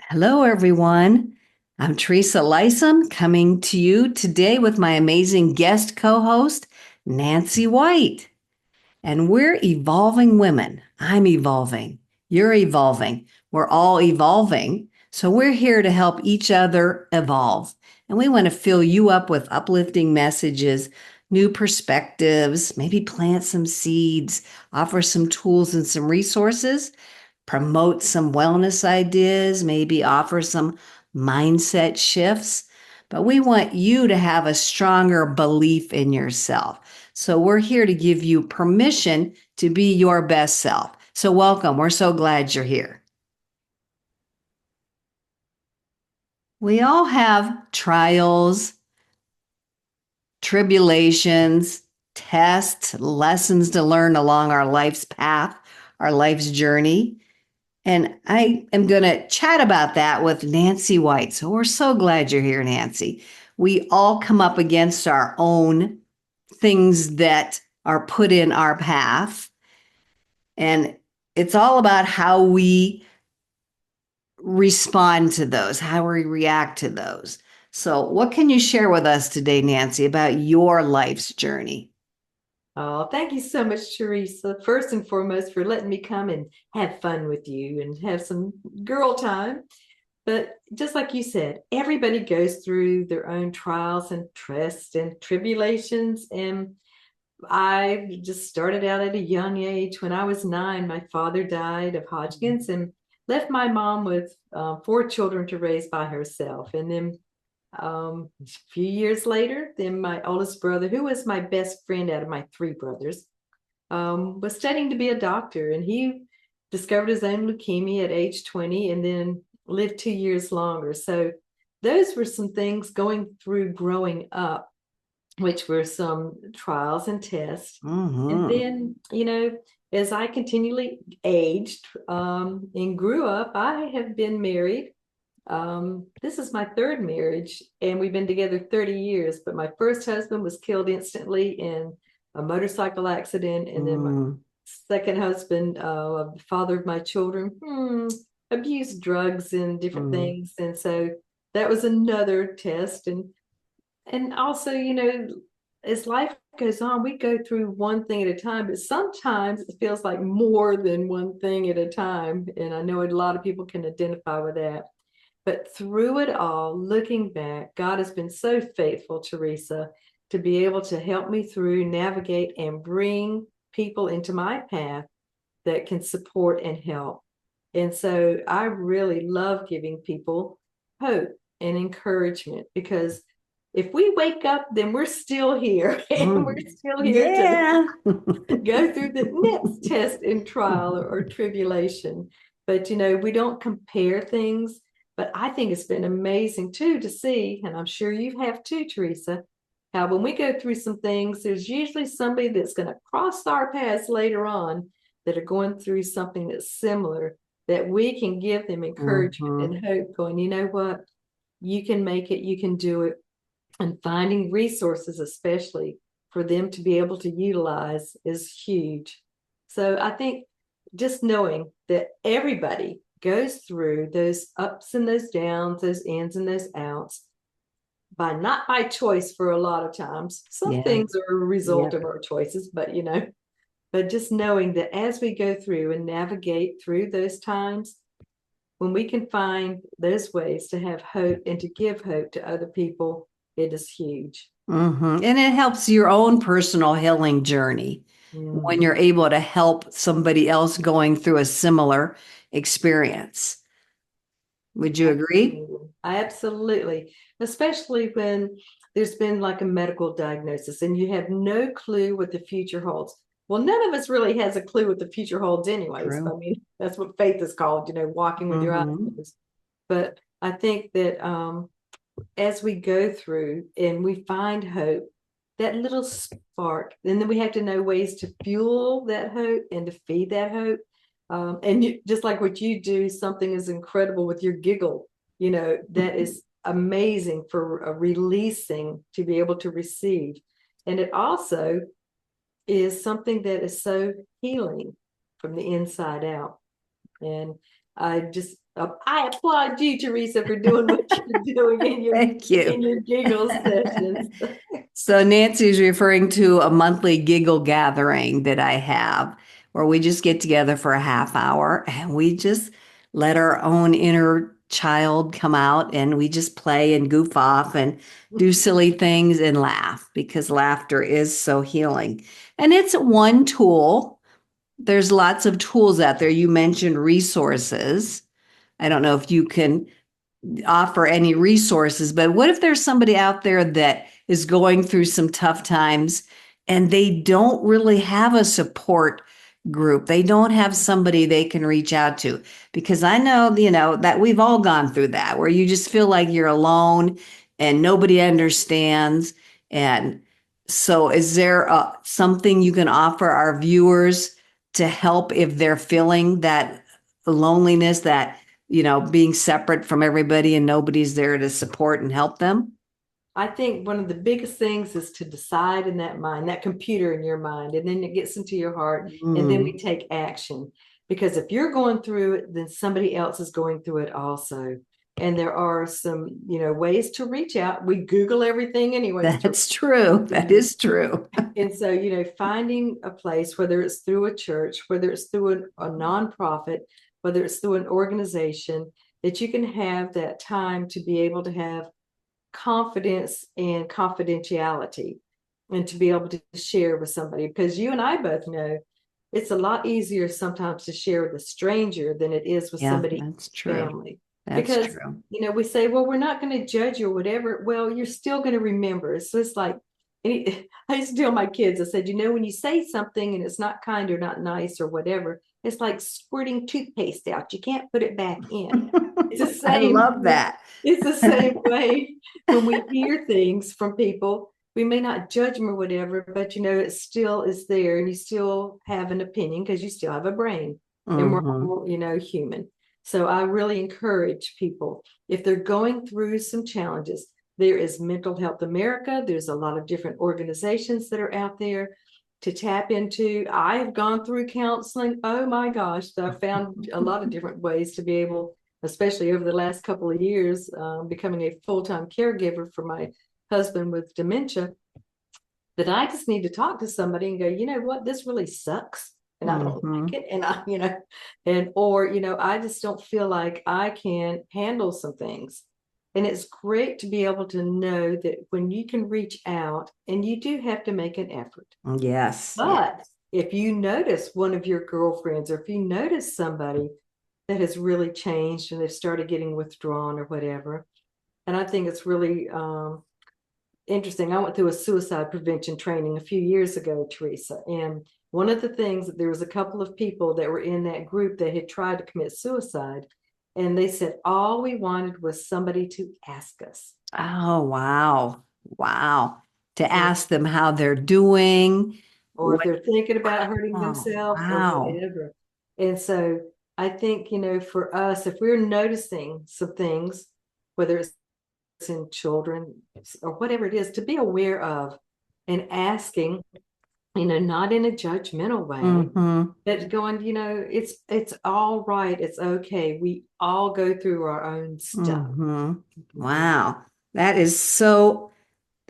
Hello, everyone. I'm Teresa Lisum coming to you today with my amazing guest co host, Nancy White. And we're evolving women. I'm evolving. You're evolving. We're all evolving. So we're here to help each other evolve. And we want to fill you up with uplifting messages, new perspectives, maybe plant some seeds, offer some tools and some resources, promote some wellness ideas, maybe offer some mindset shifts. But we want you to have a stronger belief in yourself. So we're here to give you permission to be your best self. So welcome. We're so glad you're here. We all have trials, tribulations, tests, lessons to learn along our life's path, our life's journey. And I am going to chat about that with Nancy White. So we're so glad you're here, Nancy. We all come up against our own things that are put in our path. And it's all about how we respond to those, how we react to those. So, what can you share with us today, Nancy, about your life's journey? Oh, thank you so much, Teresa. First and foremost, for letting me come and have fun with you and have some girl time. But just like you said, everybody goes through their own trials and tests and tribulations. And I just started out at a young age. When I was 9, my father died of Hodgkin's and left my mom with 4 children to raise by herself. And then a few years later, then my oldest brother, who was my best friend out of my 3 brothers, was studying to be a doctor, and he discovered his own leukemia at age 20 and then lived 2 years longer. So those were some things going through growing up, which were some trials and tests. And Mm-hmm. then, as I continually aged and grew up, I have been married. This is my third marriage, and we've been together 30 years. But my first husband was killed instantly in a motorcycle accident, and then my Mm-hmm. second husband, the father of my children, abused drugs and different things, and so that was another test. And also, as life goes on, we go through one thing at a time, but sometimes it feels like more than one thing at a time. And I know a lot of people can identify with that. But through it all, looking back, God has been so faithful, Teresa, to be able to help me through, navigate, and bring people into my path that can support and help. And so I really love giving people hope and encouragement, because if we wake up, then we're still here and we're Mm-hmm. still here to Yeah. go through the next test and trial or tribulation. But, we don't compare things. But I think it's been amazing too to see, and I'm sure you have too, Teresa, how when we go through some things, there's usually somebody that's going to cross our paths later on that are going through something that's similar, that we can give them encouragement Mm-hmm. and hope, going, you know what, you can make it, you can do it. And finding resources, especially for them to be able to utilize, is huge. So I think just knowing that everybody goes through those ups and those downs, those ins and those outs, by not by choice for a lot of times. Some Yeah. things are a result Yeah. of our choices, but just knowing that as we go through and navigate through those times, when we can find those ways to have hope and to give hope to other people, it is huge. Mm-hmm. And it helps your own personal healing journey when you're Mhm. able to help somebody else going through a similar experience. Would you agree? Absolutely. Absolutely. Especially when there's been like a medical diagnosis and you have no clue what the future holds. Well, none of us really has a clue what the future holds, anyways. I True. mean, that's what faith is called, walking with your eyes Mm-hmm. closed. But I think that as we go through and we find hope, that little spark, and then we have to know ways to fuel that hope and to feed that hope. And just like what you do, something is incredible with your giggle, that is amazing for releasing, to be able to receive. And it also is something that is so healing from the inside out. And I applaud you, Teresa, for doing what you're doing Thank you. in your giggle sessions. So Nancy's referring to a monthly giggle gathering that I have where we just get together for a half hour and we just let our own inner child come out and we just play and goof off and do silly things and laugh because laughter is so healing. And it's one tool. There's lots of tools out there. You mentioned resources. I don't know if you can offer any resources, but what if there's somebody out there that is going through some tough times and they don't really have a support group? They don't have somebody they can reach out to because I know, that we've all gone through that where you just feel like you're alone and nobody understands. And so is there something you can offer our viewers to help if they're feeling that loneliness, that being separate from everybody and nobody's there to support and help them? I think one of the biggest things is to decide in that mind, that computer in your mind, and then it gets into your heart, and then we Mm, take action. Because if you're going through it, then somebody else is going through it also. And there are some, ways to reach out. We Google everything anyways. that's true. That is true. And so, finding a place, whether it's through a church, whether it's through a nonprofit, whether it's through an organization, that you can have that time to be able to have confidence and confidentiality and to be able to share with somebody. Because you and I both know it's a lot easier sometimes to share with a stranger than it is with Yeah, somebody that's true. family. That's Because, true. we say, well, we're not going to judge you or whatever. Well, you're still going to remember. So it's like, I used to tell my kids, I said, when you say something and it's not kind or not nice or whatever, it's like squirting toothpaste out. You can't put it back in. It's the I same. love that. It's the same way when we hear things from people. We may not judge them or whatever, but it still is there, and you still have an opinion because you still have a brain, and we're Hmm. all, human. So I really encourage people, if they're going through some challenges, there is Mental Health America. There's a lot of different organizations that are out there to tap into. I have gone through counseling. Oh my gosh, I found a lot of different ways to be able, especially over the last couple of years, becoming a full-time caregiver for my husband with dementia, that I just need to talk to somebody and go, you know what, this really sucks. And I don't Hmm. like it. And or, I just don't feel like I can handle some things. And it's great to be able to know that when you can reach out, and you do have to make an effort. Yes, But yes. if you notice one of your girlfriends, or if you notice somebody that has really changed and they've started getting withdrawn or whatever, and I think it's really interesting. I went through a suicide prevention training a few years ago, Teresa. And one of the things that there was a couple of people that were in that group that had tried to commit suicide. And they said, all we wanted was somebody to ask us. Oh, wow. Wow. To And, ask them how they're doing. or if What? they're thinking about hurting Oh, themselves or wow. whatever. And so I think, for us, if we're noticing some things, whether it's in children or whatever it is, to be aware of and asking, not in a judgmental way, Hmm. but going, it's all right. It's okay. We all go through our own stuff. Hmm. Mhm. Wow. That is so,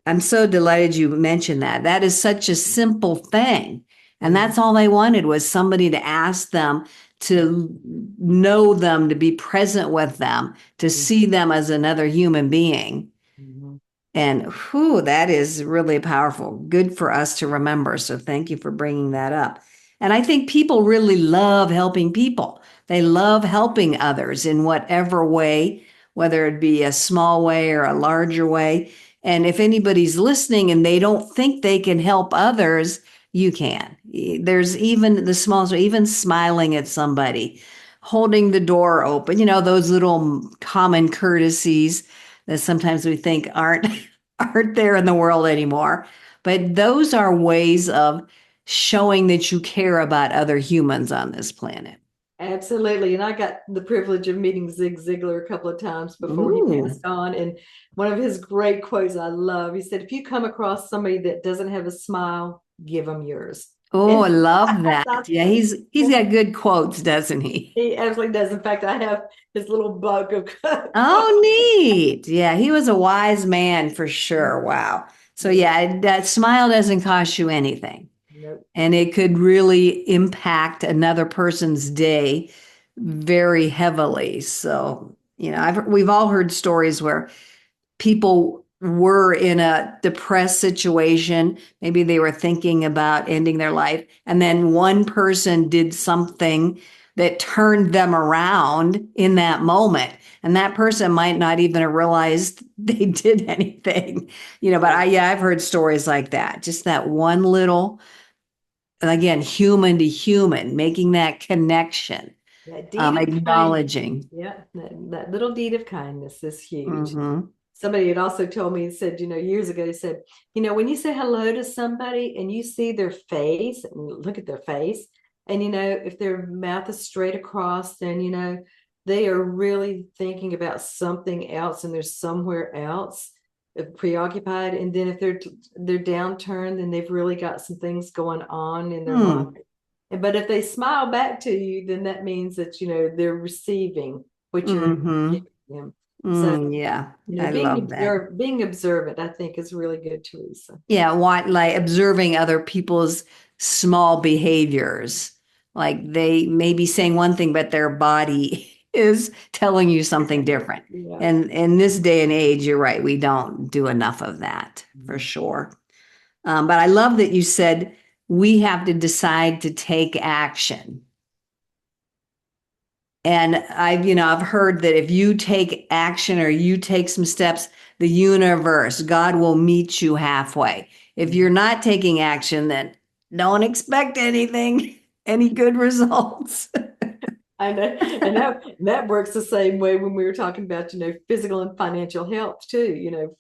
I'm so delighted you mentioned that. That is such a simple thing. And Mhm. that's all they wanted was somebody to ask them, to know them, to be present with them, to see them as another human being. Mhm. And whew, that is really powerful. Good for us to remember. So thank you for bringing that up. And I think people really love helping people. They love helping others in whatever way, whether it be a small way or a larger way. And if anybody's listening and they don't think they can help others, you can. There's even the smallest, even smiling at somebody, holding the door open, those little common courtesies that sometimes we think aren't there in the world anymore. But those are ways of showing that you care about other humans on this planet. Absolutely. And I got the privilege of meeting Zig Ziglar a couple of times before he Ooh. passed on. And one of his great quotes I love, he said, if you come across somebody that doesn't have a smile, give them yours. Oh, I And love I that. thought, Yeah, he's got good quotes, doesn't he? he absolutely does. In fact, I have his little book of Oh, neat. Yeah, he was a wise man for sure. quotes. Wow. So Yeah, yeah, that smile doesn't cost you anything. nope. And it could really impact another person's day very heavily. So, we've all heard stories where people were in a depressed situation. Maybe they were thinking about ending their life. And then one person did something that turned them around in that moment. And that person might not even have realized they did anything, but yeah, I've heard stories like that. Just that one little, again, human to human, making that connection, That deed of kindness. acknowledging. Yeah, that little deed of kindness is huge. Hmm. Somebody had also told me and said, years ago, he said, when you say hello to somebody and you see their face and look at their face, and if their mouth is straight across, then they are really thinking about something else and they're somewhere else preoccupied. And then if they're downturned, then they've really got some things going on in their life. Hmm. But if they smile back to you, then that means that they're receiving what you're Hmm. giving them. So Yeah, I love that. being observant, I think, is really good, Teresa. Yeah, like observing other people's small behaviors. Like they may be saying one thing, but their body is telling you something different. Yeah. And in this day and age, you're right, we don't do enough of that for sure. But I love that you said we have to decide to take action. And I've heard that if you take action or you take some steps, the universe, God will meet you halfway. If you're not taking action, then don't expect anything, any good results. I know, and that works the same way when we were talking about physical and financial health too.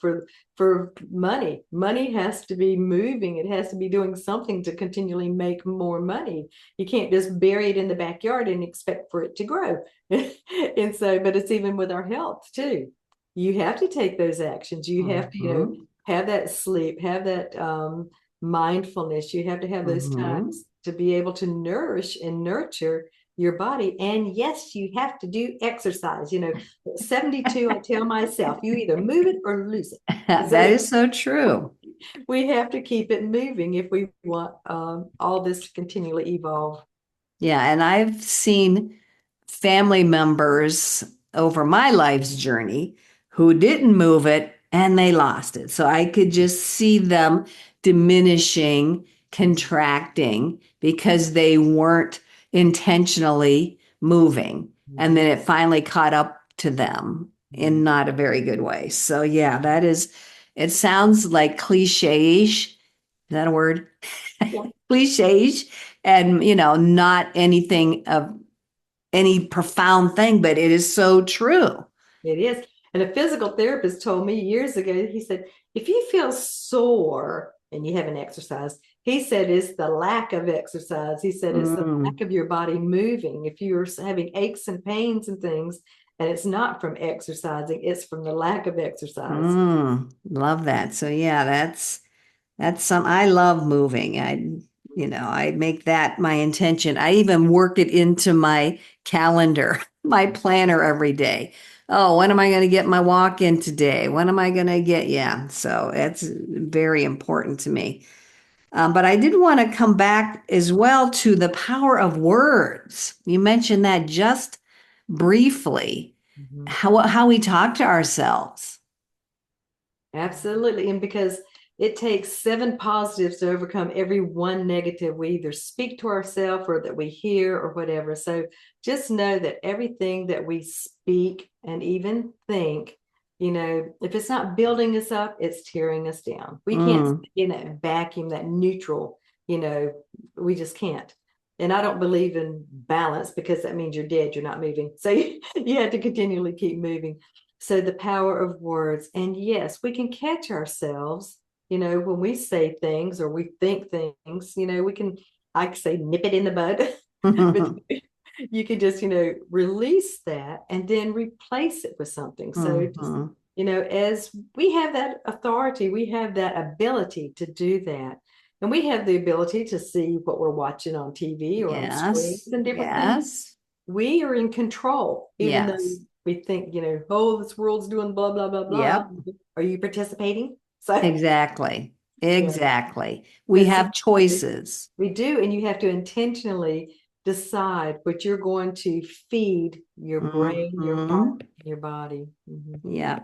For money, money has to be moving. It has to be doing something to continually make more money. You can't just bury it in the backyard and expect for it to grow. And so, but it's even with our health too. You have to take those actions. You have to Hmm. have that sleep, have that mindfulness. You have to have those Hmm. times to be able to nourish and nurture your body. And yes, you have to do exercise. 72, I tell myself, you either move it or lose it. That So is so true. we have to keep it moving if we want all this to continually evolve. Yeah, and I've seen family members over my life's journey who didn't move it and they lost it. So I could just see them diminishing, contracting because they weren't intentionally moving. And then it finally caught up to them in not a very good way. So yeah, it sounds like cliche-ish. Is that a word? Yeah, Cliche-ish and not anything of any profound thing, but it is so true. it is. And a physical therapist told me years ago, he said, if you feel sore and you haven't exercised, he said it's the lack of exercise. He said it's the Mm, lack of your body moving. If you're having aches and pains and things, and it's not from exercising, it's from the lack of exercise. love that. So yeah, that's some I love moving. I make that my intention. I even work it into my calendar, my planner every day. Oh, when am I going to get my walk in today? When am I going to get, yeah. So it's very important to me. But I did want to come back as well to the power of words. You mentioned that just briefly, Mhm. how we talk to ourselves. Absolutely. And because it takes seven positives to overcome every one negative we either speak to ourselves or that we hear or whatever. So just know that everything that we speak and even think, if it's not building us up, it's tearing us down. We can't Mm, stay in that vacuum, that neutral, you know, we just can't. And I don't believe in balance because that means you're dead, you're not moving. So you have to continually keep moving. So the power of words. And yes, we can catch ourselves, when we say things or we think things, we can, I say, nip it in the bud, but mhm, you can just, release that and then replace it with something. So just, mhm, as we have that authority, we have that ability to do that. And we have the ability to see what we're watching on TV or on screens Yes. and different things. Yes. We are in control, even though Yes. we think, oh, this world's doing blah, blah, blah, blah. Yep. Are you participating? So, Exactly. yeah, Exactly. We but have see, choices. we do, and you have to intentionally decide what you're going to feed your brain, your heart, Hmm. and your body. Yeah.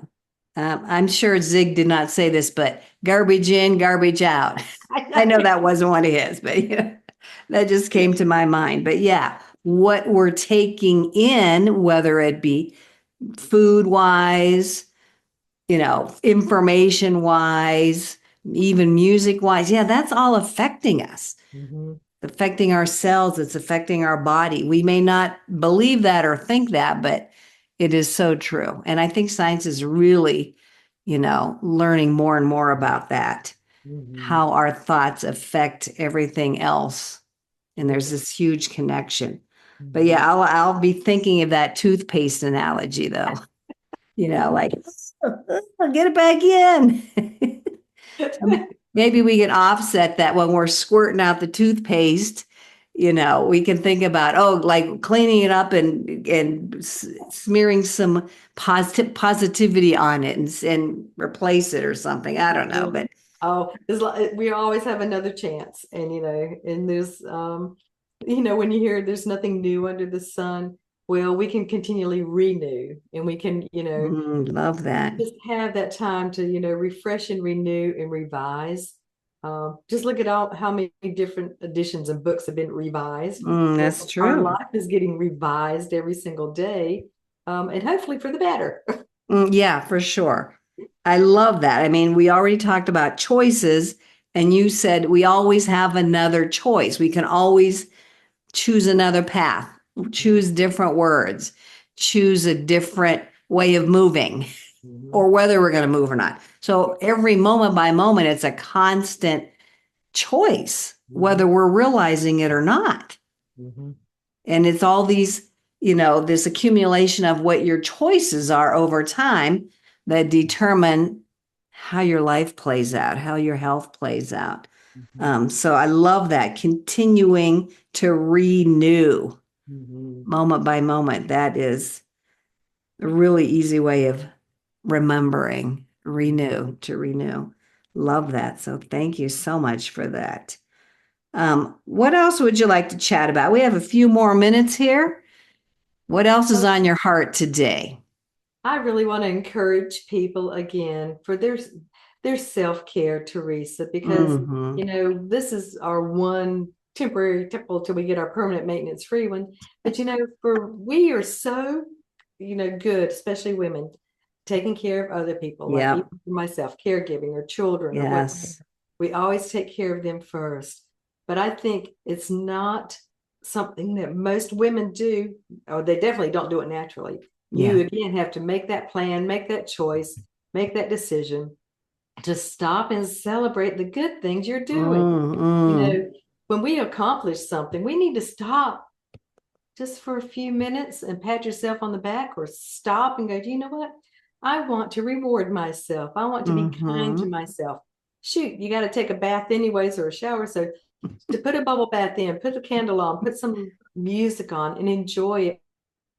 I'm sure Zig did not say this, but garbage in, garbage out. I I know know. that wasn't one of his, but that just came to my mind. But yeah, what we're taking in, whether it be food wise, information wise, even music wise, yeah, that's all affecting us, Mhm. affecting ourselves. It's affecting our body. We may not believe that or think that, but it is so true. And I think science is really, learning more and more about that, Mhm. how our thoughts affect everything else. And there's this huge connection. But Mhm. yeah, I'll be thinking of that toothpaste analogy though. Like I'll get it back in. So maybe we can offset that when we're squirting out the toothpaste. We can think about, oh, like cleaning it up and smearing some positivity on it and replace it or something. I don't know, Yeah. but Oh, it's like we always have another chance. And and there's when you hear there's nothing new under the sun, well, we can continually renew and we can, love that. just have that time to, refresh and renew and revise. Just look at all how many different editions and books have been revised. That's Well, our true. life is getting revised every single day, and hopefully for the better. Yeah, for sure. I love that. I mean, we already talked about choices, and you said we always have another choice. We can always choose another path, choose different words, choose a different way of moving, Mhm. or whether we're going to move or not. So every moment by moment, it's a constant choice, Mhm. whether we're realizing it or not. Mhm. And it's all these, this accumulation of what your choices are over time that determine how your life plays out, how your health plays out. Mhm. So I love that continuing to renew Mhm. moment by moment. That is a really easy way of remembering, renew, to renew. Love that. So thank you so much for that. What else would you like to chat about? We have a few more minutes here. What else is on your heart today? I really want to encourage people again for their self-care, Teresa, because Hmm. this is our one temporary temple till we get our permanent maintenance free one. But for we are so good, especially women, taking care of other people, like even Yep. for myself, caregiving or children or whatever. Yes. We always take care of them first. But I think it's not something that most women do, or they definitely don't do it naturally. You Yeah. again have to make that plan, make that choice, make that decision to stop and celebrate the good things you're doing. You Mm-mm. know, when we accomplish something, we need to stop just for a few minutes and pat yourself on the back or stop and go, you know what? I want to reward myself. I want to be kind to Mm-hmm. myself. Shoot, you got to take a bath anyways or a shower. So to put a bubble bath in, put a candle on, put some music on and enjoy it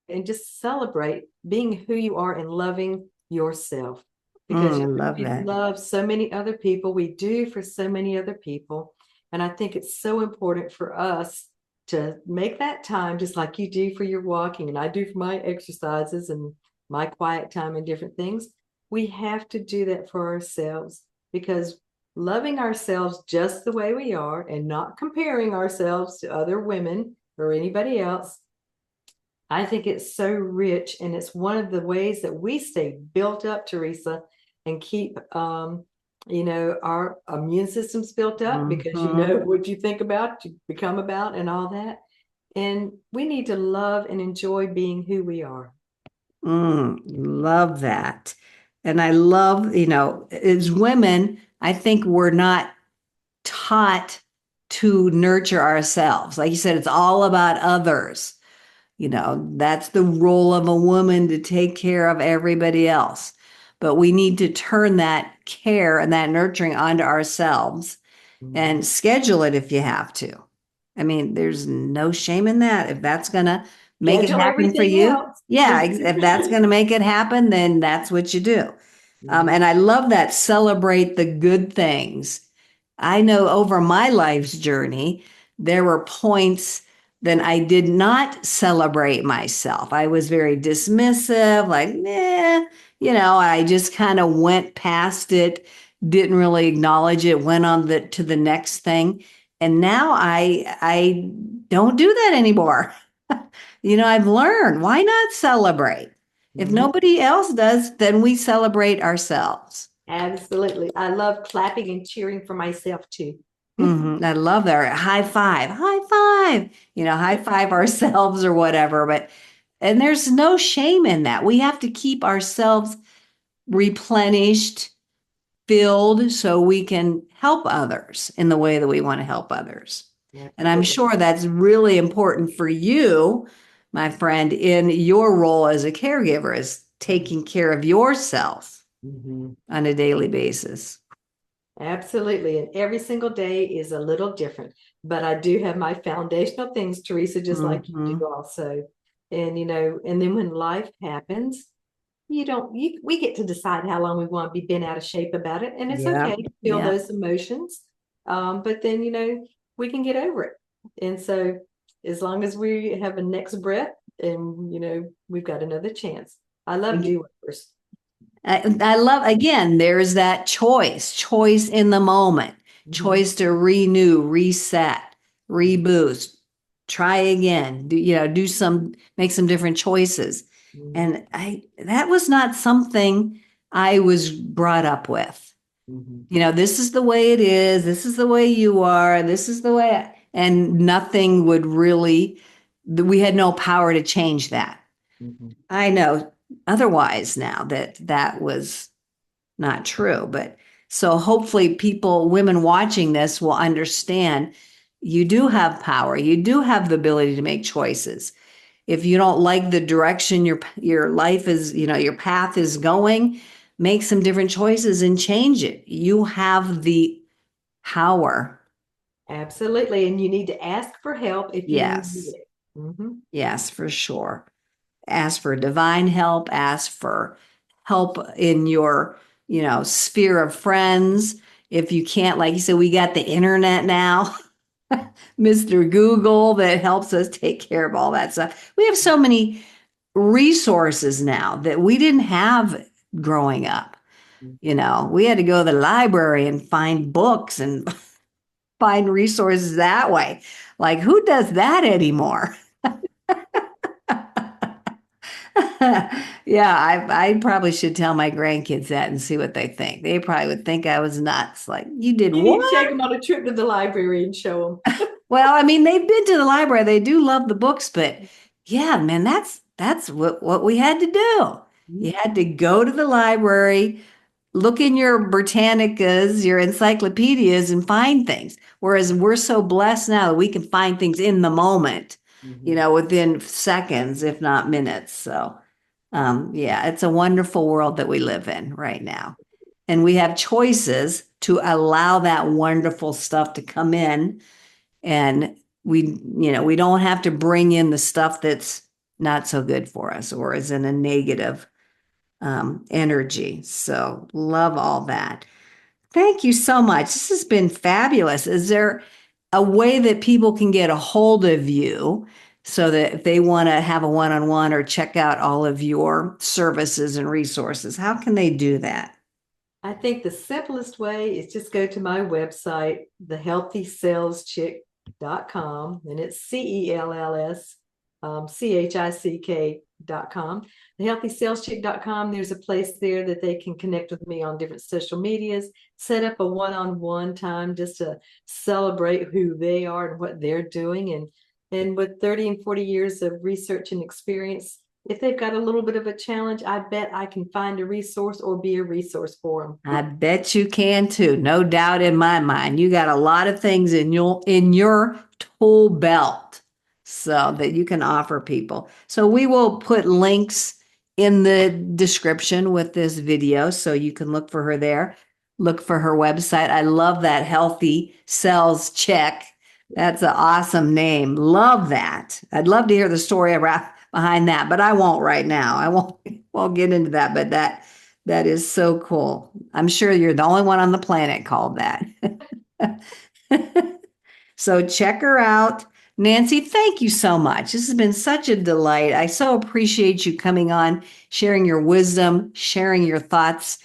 and just celebrate being who you are and loving yourself. Because I love we that. love so many other people. We do for so many other people. And I think it's so important for us to make that time, just like you do for your walking and I do for my exercises and my quiet time and different things. We have to do that for ourselves because loving ourselves just the way we are and not comparing ourselves to other women or anybody else, I think it's so rich, and it's one of the ways that we stay built up, Teresa, and keep our immune systems built up because Mm-hmm. what you think about, you become about, and all that. And we need to love and enjoy being who we are. Love that. And I love, as women, I think we're not taught to nurture ourselves. Like you said, it's all about others. That's the role of a woman to take care of everybody else. But we need to turn that care and that nurturing onto ourselves Mhm. and schedule it if you have to. I mean, there's no shame in that. If that's going to make it Schedule happen for everything you, else. yeah, if that's going to make it happen, then that's what you do. Mhm. And I love that celebrate the good things. I know over my life's journey, there were points that I did not celebrate myself. I was very dismissive, like, I just kind of went past it, didn't really acknowledge it, went on to the next thing. And now I don't do that anymore. I've learned why not celebrate? If Mhm. nobody else does, then we celebrate ourselves. Absolutely. I love clapping and cheering for myself too. I love that. High five, high five ourselves or whatever. And there's no shame in that. We have to keep ourselves replenished, filled, so we can help others in the way that we want to help others. And I'm Absolutely. sure that's really important for you, my friend, in your role as a caregiver, is taking care of yourself Mhm. on a daily basis. Absolutely. And every single day is a little different. But I do have my foundational things, Teresa, just like you Hmm. do also. And and then when life happens, we get to decide how long we want to be bent out of shape about it. And it's Yeah. okay to feel Yeah. those emotions. But then, we can get over it. And so as long as we have a next breath and we've got another chance. I love do-overs. I love, again, there's that choice in the moment, Mhm. choice to renew, reset, reboost, try again, make some different choices. Mhm. And that was not something I was brought up with. Mhm. This is the way it is. This is the way you are. This is the way, and nothing would really, we had no power to change that. Mhm. I know otherwise now that that was not true. But so hopefully women watching this will understand you do have power. You do have the ability to make choices. If you don't like the direction your life is, your path is going, make some different choices and change it. You have the power. Absolutely. And you need to ask for help if you need Yes. it. Mhm. Yes, for sure. Ask for divine help, ask for help in your, sphere of friends. If you can't, like you said, we got the internet now, Mr. Google that helps us take care of all that stuff. We have so many resources now that we didn't have growing up. We had to go to the library and find books and find resources that way. Like, who does that anymore? Yeah, I probably should tell my grandkids that and see what they think. They probably would think I was nuts. Like, you did You need to what? take them on a trip to the library and show Well, I mean, they've been to the library. They do love the books, but yeah, man, that's what we had to do. You them. had to go to the library, look in your Britannicas, your encyclopedias, and find things. Whereas we're so blessed now that we can find things in the moment, Mhm. within seconds, if not minutes. So, yeah, it's a wonderful world that we live in right now. And we have choices to allow that wonderful stuff to come in. And we don't have to bring in the stuff that's not so good for us or is in a negative energy. So, love all that. Thank you so much. This has been fabulous. Is there a way that people can get a hold of you so that if they want to have a one-on-one or check out all of your services and resources, how can they do that? I think the simplest way is just go to my website, thehealthysaleschick.com, and it's CELLS CHICK.com. Thehealthysaleschick.com, there's a place there that they can connect with me on different social medias, set up a one-on-one time just to celebrate who they are and what they're doing. And with 30 and 40 years of research and experience, if they've got a little bit of a challenge, I bet I can find a resource or be a resource for I bet you can too. No doubt in my mind. You got a lot of things in your tool belt so that you can offer people. So we will put links in the description with this video so you can look for her there. look for her website. I love that Healthy Cells Check. That's an awesome name. Love that. I'd love to hear the story behind that, but I won't right now. I won't get into that, but that is so cool. I'm sure you're the only one on the planet called that. So check her out. Nancy, thank you so much. This has been such a delight. I so appreciate you coming on, sharing your wisdom, sharing your thoughts,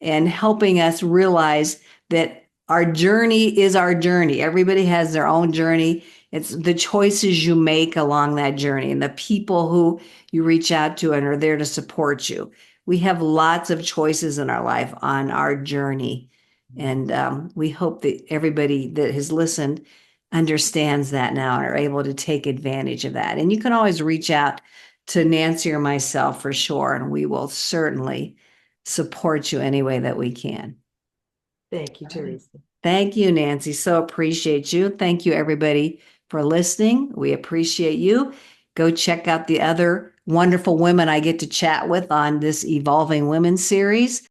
and helping us realize that our journey is our journey. Everybody has their own journey. It's the choices you make along that journey and the people who you reach out to and are there to support you. We have lots of choices in our life on our journey. And we hope that everybody that has listened understands that now and are able to take advantage of that. And you can always reach out to Nancy or myself for sure, and we will certainly support you any way that we can. Thank you, Teresa. Thank you, Nancy. So appreciate you. Thank you, everybody, for listening. We appreciate you. Go check out the other wonderful women I get to chat with on this Evolving Women series.